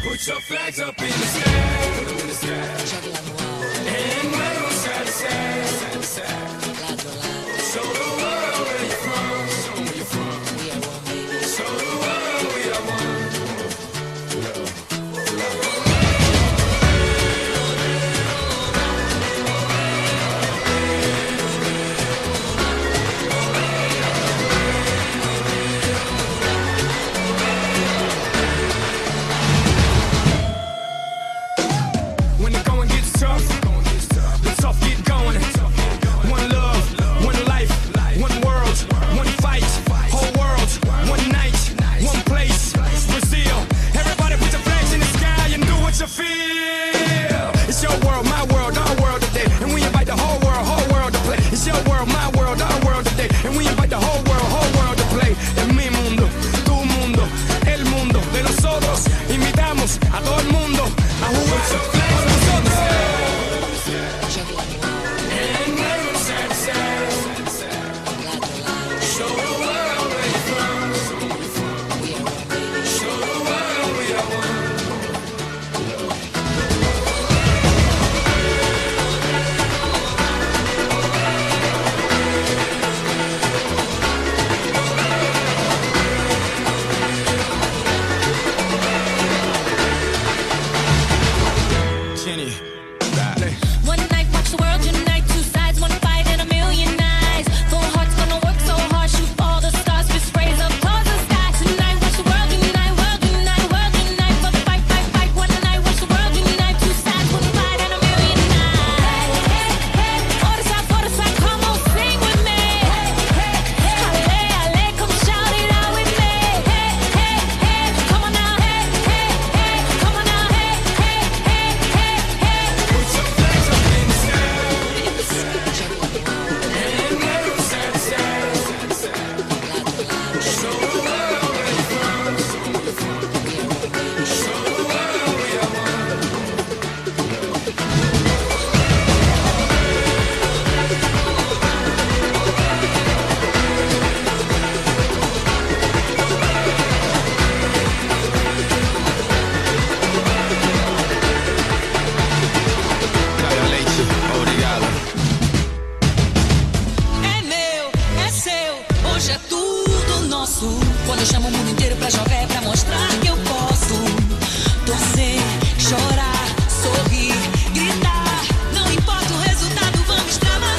Put your flags up in the sky, put them in the sky. And wave them side to side, side to side. Show the world where you're from, show 'em where you're from. Show the world we are one. When the going gets tough, the tough get going. One love, one life, one world, one fight. Whole world, one night, one place. Brazil, everybody put your flags in the sky and do what you feel. It's your world, my world, our world today, and we invite the whole world to play. It's your world, my world, our world today, and we invite the whole world to play. Es mi mundo, tu mundo, el mundo de nosotros. Invitamos a todo el mundo a jugar. One night, watch the world unite. Two sides, one fight, and a million eyes. Full hearts gonna work so hard, shoot all the stars, fist raise up towards the sky. Tonight, watch the world unite, world unite, world unite. For the fight, fight, fight. One night, watch the world unite. Two sides, one fight, and a million eyes. Hey, hey, for the side, come on, sing with me. Hey, hey, hey, ale, come shout it out with me. Hey, hey, hey, come on now. Hey, hey, hey, come on now. Hey, hey, hey, hey, hey. Put your flags up in the sky, and wave them side to side, side to side. Show the world where you're from, show the world we are one. Obrigado. É meu, é seu, hoje é tudo nosso. Quando eu chamo o mundo inteiro pra jogar é pra mostrar que eu posso. Torcer, chorar, sorrir, gritar. Não importa o resultado, vamos extravasar.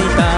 necesita